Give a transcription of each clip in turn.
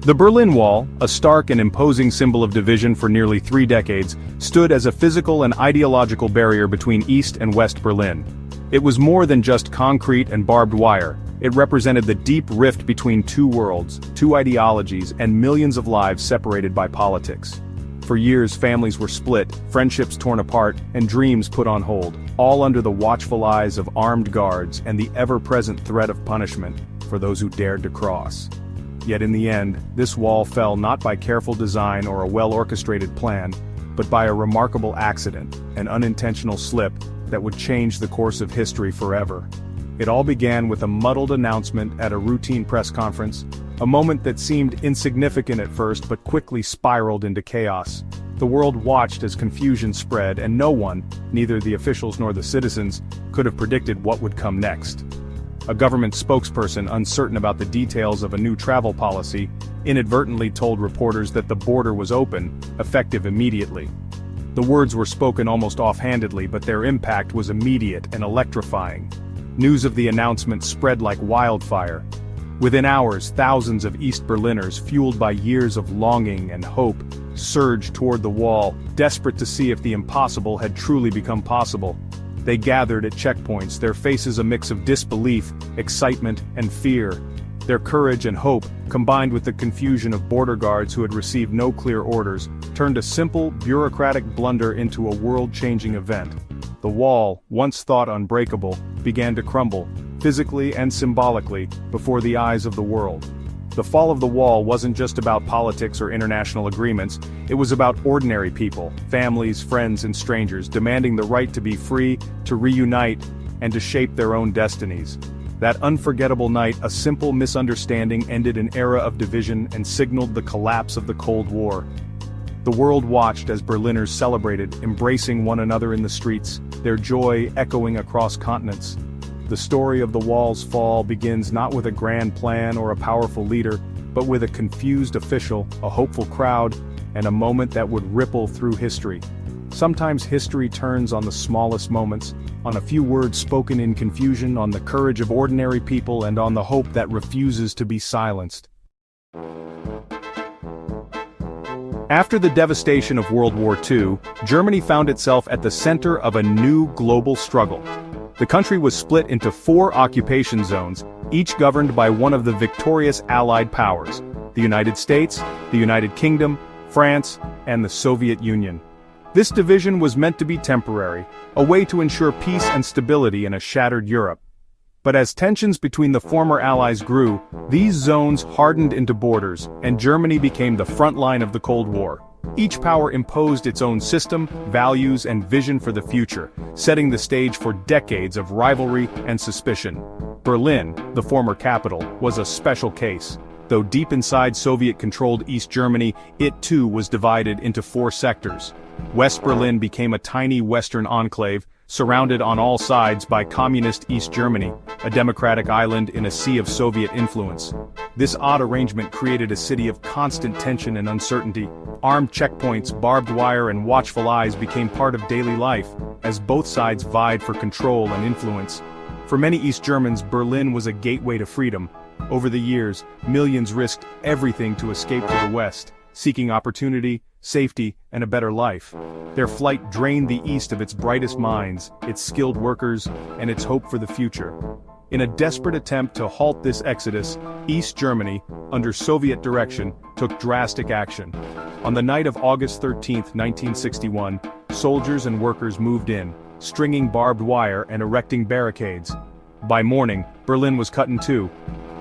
The Berlin Wall, a stark and imposing symbol of division for nearly 3 decades, stood as a physical and ideological barrier between East and West Berlin. It was more than just concrete and barbed wire. It represented the deep rift between two worlds, two ideologies, and millions of lives separated by politics. For years, families were split, friendships torn apart, and dreams put on hold, all under the watchful eyes of armed guards and the ever-present threat of punishment for those who dared to cross. Yet in the end, this wall fell not by careful design or a well-orchestrated plan, but by a remarkable accident, an unintentional slip that would change the course of history forever. It all began with a muddled announcement at a routine press conference, a moment that seemed insignificant at first but quickly spiraled into chaos. The world watched as confusion spread, and no one, neither the officials nor the citizens, could have predicted what would come next. A government spokesperson uncertain about the details of a new travel policy inadvertently told reporters that the border was open, effective immediately. The words were spoken almost offhandedly, but their impact was immediate and electrifying. News of the announcement spread like wildfire. Within hours, thousands of East Berliners, fueled by years of longing and hope, surged toward the wall, desperate to see if the impossible had truly become possible. They gathered at checkpoints, their faces a mix of disbelief, excitement, and fear. Their courage and hope, combined with the confusion of border guards who had received no clear orders, turned a simple, bureaucratic blunder into a world-changing event. The wall, once thought unbreakable, began to crumble, physically and symbolically, before the eyes of the world. The fall of the wall wasn't just about politics or international agreements, it was about ordinary people, families, friends, and strangers demanding the right to be free, to reunite, and to shape their own destinies. That unforgettable night, a simple misunderstanding ended an era of division and signaled the collapse of the Cold War. The world watched as Berliners celebrated, embracing one another in the streets, their joy echoing across continents. The story of the wall's fall begins not with a grand plan or a powerful leader, but with a confused official, a hopeful crowd, and a moment that would ripple through history. Sometimes history turns on the smallest moments, on a few words spoken in confusion, on the courage of ordinary people, and on the hope that refuses to be silenced. After the devastation of World War II, Germany found itself at the center of a new global struggle. The country was split into 4 occupation zones, each governed by one of the victorious Allied powers: the United States, the United Kingdom, France, and the Soviet Union. This division was meant to be temporary, a way to ensure peace and stability in a shattered Europe. But as tensions between the former allies grew, these zones hardened into borders, and Germany became the front line of the Cold War. Each power imposed its own system, values, and vision for the future, setting the stage for decades of rivalry and suspicion. Berlin, the former capital, was a special case. Though deep inside Soviet-controlled East Germany, it too was divided into 4 sectors. West Berlin became a tiny western enclave, surrounded on all sides by communist East Germany, a democratic island in a sea of Soviet influence. This odd arrangement created a city of constant tension and uncertainty. Armed checkpoints, barbed wire, and watchful eyes became part of daily life, as both sides vied for control and influence. For many East Germans, Berlin was a gateway to freedom. Over the years, millions risked everything to escape to the West, seeking opportunity, safety, and a better life. Their flight drained the East of its brightest minds, its skilled workers, and its hope for the future. In a desperate attempt to halt this exodus, East Germany, under Soviet direction, took drastic action. On the night of August 13, 1961, soldiers and workers moved in, stringing barbed wire and erecting barricades. By morning, Berlin was cut in two.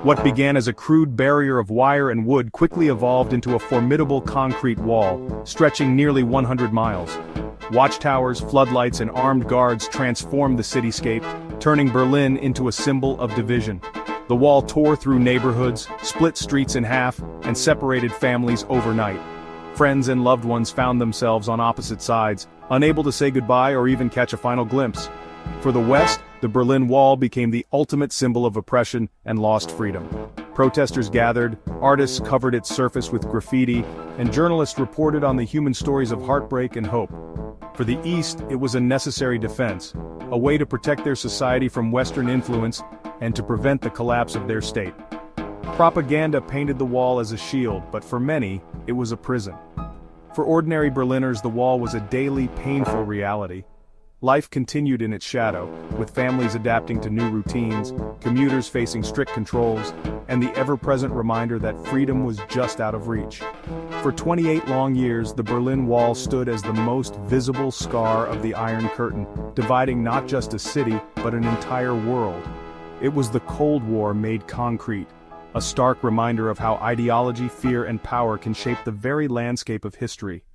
What began as a crude barrier of wire and wood quickly evolved into a formidable concrete wall, stretching nearly 100 miles. Watchtowers, floodlights, and armed guards transformed the cityscape, turning Berlin into a symbol of division. The wall tore through neighborhoods, split streets in half, and separated families overnight. Friends and loved ones found themselves on opposite sides, unable to say goodbye or even catch a final glimpse. For the West, the Berlin Wall became the ultimate symbol of oppression and lost freedom. Protesters gathered, artists covered its surface with graffiti, and journalists reported on the human stories of heartbreak and hope. For the East, it was a necessary defense, a way to protect their society from Western influence and to prevent the collapse of their state. Propaganda painted the wall as a shield, but for many, it was a prison. For ordinary Berliners, the wall was a daily, painful reality. Life continued in its shadow, with families adapting to new routines, commuters facing strict controls, and the ever-present reminder that freedom was just out of reach. For 28 long years, the Berlin Wall stood as the most visible scar of the Iron Curtain, dividing not just a city, but an entire world. It was the Cold War made concrete, a stark reminder of how ideology, fear, and power can shape the very landscape of history.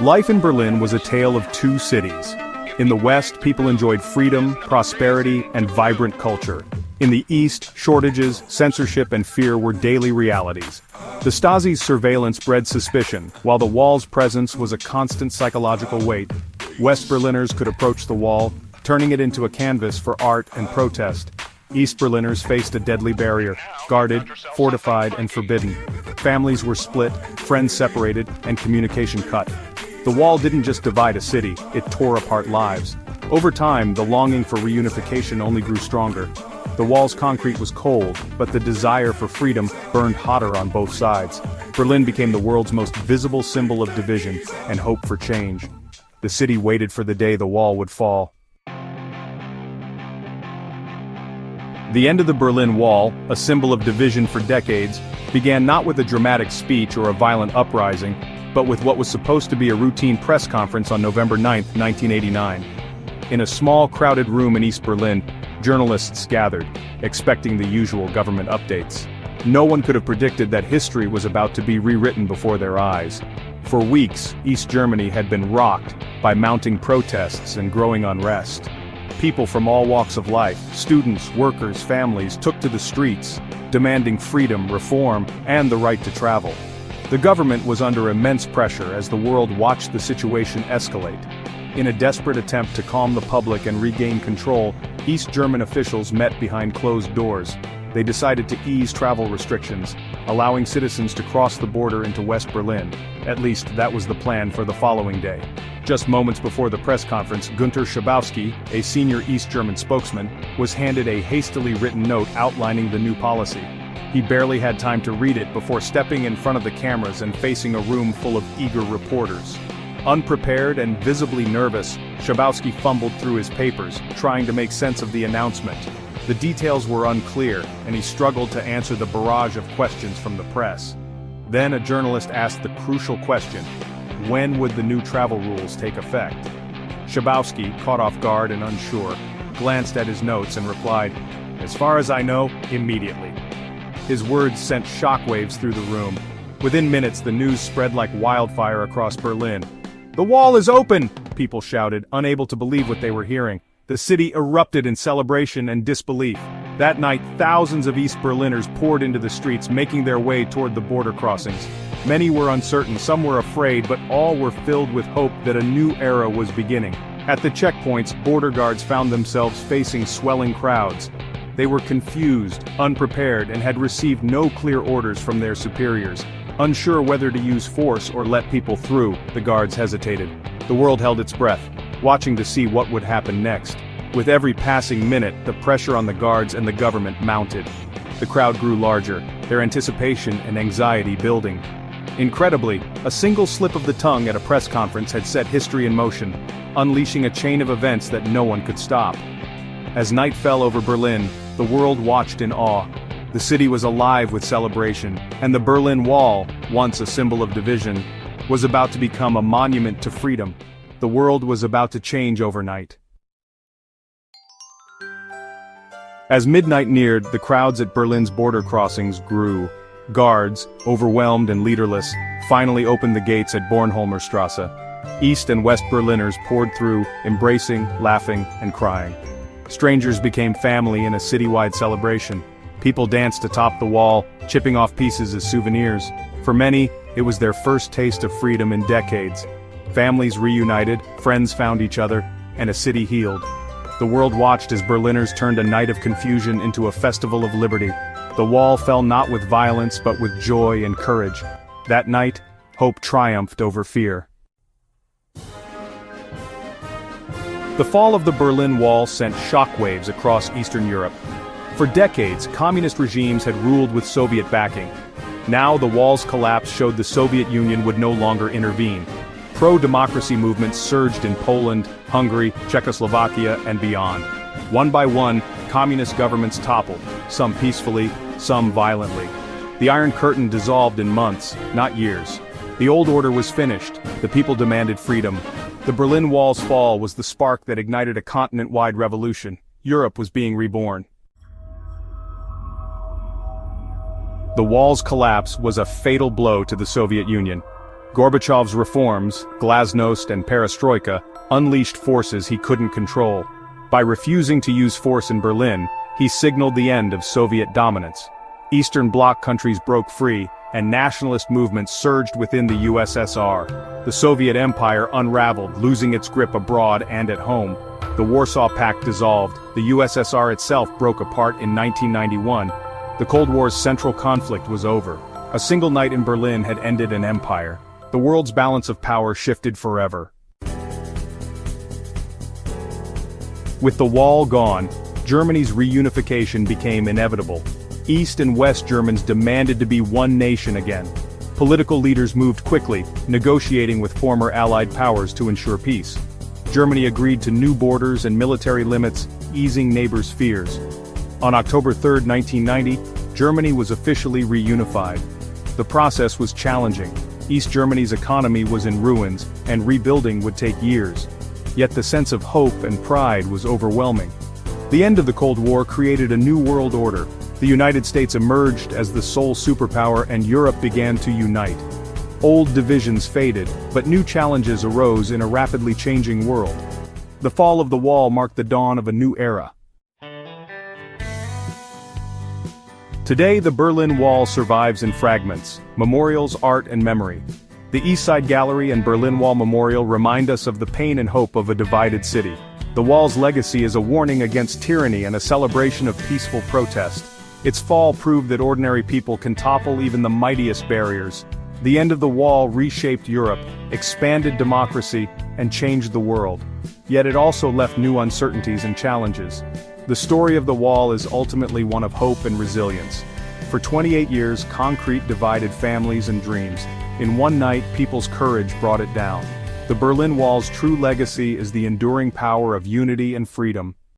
Life in Berlin was a tale of two cities. In the West, people enjoyed freedom, prosperity, and vibrant culture. In the East, shortages, censorship, and fear were daily realities. The Stasi's surveillance bred suspicion, while the wall's presence was a constant psychological weight. West Berliners could approach the wall, turning it into a canvas for art and protest. East Berliners faced a deadly barrier, guarded, fortified, and forbidden. Families were split, friends separated, and communication cut. The wall didn't just divide a city, it tore apart lives. Over time, the longing for reunification only grew stronger. The wall's concrete was cold, but the desire for freedom burned hotter on both sides. Berlin became the world's most visible symbol of division and hope for change. The city waited for the day the wall would fall. The end of the Berlin Wall, a symbol of division for decades, began not with a dramatic speech or a violent uprising, but with what was supposed to be a routine press conference on November 9, 1989. In a small, crowded room in East Berlin, journalists gathered, expecting the usual government updates. No one could have predicted that history was about to be rewritten before their eyes. For weeks, East Germany had been rocked by mounting protests and growing unrest. People from all walks of life, students, workers, families, took to the streets, demanding freedom, reform, and the right to travel. The government was under immense pressure as the world watched the situation escalate. In a desperate attempt to calm the public and regain control, East German officials met behind closed doors. They decided to ease travel restrictions, allowing citizens to cross the border into West Berlin. At least, that was the plan for the following day. Just moments before the press conference, Günter Schabowski, a senior East German spokesman, was handed a hastily written note outlining the new policy. He barely had time to read it before stepping in front of the cameras and facing a room full of eager reporters. Unprepared and visibly nervous, Schabowski fumbled through his papers, trying to make sense of the announcement. The details were unclear, and he struggled to answer the barrage of questions from the press. Then a journalist asked the crucial question: when would the new travel rules take effect? Schabowski, caught off guard and unsure, glanced at his notes and replied, "As far as I know, immediately." His words sent shockwaves through the room. Within minutes, the news spread like wildfire across Berlin. "The wall is open!" people shouted, unable to believe what they were hearing. The city erupted in celebration and disbelief. That night, thousands of East Berliners poured into the streets, making their way toward the border crossings. Many were uncertain, some were afraid, but all were filled with hope that a new era was beginning. At the checkpoints, border guards found themselves facing swelling crowds. They were confused, unprepared, and had received no clear orders from their superiors. Unsure whether to use force or let people through, the guards hesitated. The world held its breath, watching to see what would happen next. With every passing minute, the pressure on the guards and the government mounted. The crowd grew larger, their anticipation and anxiety building. Incredibly, a single slip of the tongue at a press conference had set history in motion, unleashing a chain of events that no one could stop. As night fell over Berlin, the world watched in awe. The city was alive with celebration, and the Berlin Wall, once a symbol of division, was about to become a monument to freedom. The world was about to change overnight. As midnight neared, the crowds at Berlin's border crossings grew. Guards, overwhelmed and leaderless, finally opened the gates at Bornholmerstrasse. East and West Berliners poured through, embracing, laughing, and crying. Strangers became family in a citywide celebration. People danced atop the wall, chipping off pieces as souvenirs. For many, it was their first taste of freedom in decades. Families reunited, friends found each other, and a city healed. The world watched as Berliners turned a night of confusion into a festival of liberty. The wall fell not with violence but with joy and courage. That night, hope triumphed over fear. The fall of the Berlin Wall sent shockwaves across Eastern Europe. For decades, communist regimes had ruled with Soviet backing. Now the wall's collapse showed the Soviet Union would no longer intervene. Pro-democracy movements surged in Poland, Hungary, Czechoslovakia, and beyond. One by one, communist governments toppled, some peacefully, some violently. The Iron Curtain dissolved in months, not years. The old order was finished, the people demanded freedom. The Berlin Wall's fall was the spark that ignited a continent-wide revolution. Europe was being reborn. The wall's collapse was a fatal blow to the Soviet Union. Gorbachev's reforms, glasnost and perestroika, unleashed forces he couldn't control. By refusing to use force in Berlin, he signaled the end of Soviet dominance. Eastern Bloc countries broke free, and nationalist movements surged within the USSR. The Soviet Empire unraveled, losing its grip abroad and at home. The Warsaw Pact dissolved, the USSR itself broke apart in 1991. The Cold War's central conflict was over. A single night in Berlin had ended an empire. The world's balance of power shifted forever. With the wall gone, Germany's reunification became inevitable. East and West Germans demanded to be one nation again. Political leaders moved quickly, negotiating with former Allied powers to ensure peace. Germany agreed to new borders and military limits, easing neighbors' fears. On October 3, 1990, Germany was officially reunified. The process was challenging. East Germany's economy was in ruins, and rebuilding would take years. Yet the sense of hope and pride was overwhelming. The end of the Cold War created a new world order. The United States emerged as the sole superpower and Europe began to unite. Old divisions faded, but new challenges arose in a rapidly changing world. The fall of the wall marked the dawn of a new era. Today the Berlin Wall survives in fragments, memorials, art and memory. The East Side Gallery and Berlin Wall Memorial remind us of the pain and hope of a divided city. The wall's legacy is a warning against tyranny and a celebration of peaceful protest. Its fall proved that ordinary people can topple even the mightiest barriers. The end of the wall reshaped Europe, expanded democracy, and changed the world. Yet it also left new uncertainties and challenges. The story of the wall is ultimately one of hope and resilience. For 28 years, concrete divided families and dreams. In one night, people's courage brought it down. The Berlin Wall's true legacy is the enduring power of unity and freedom.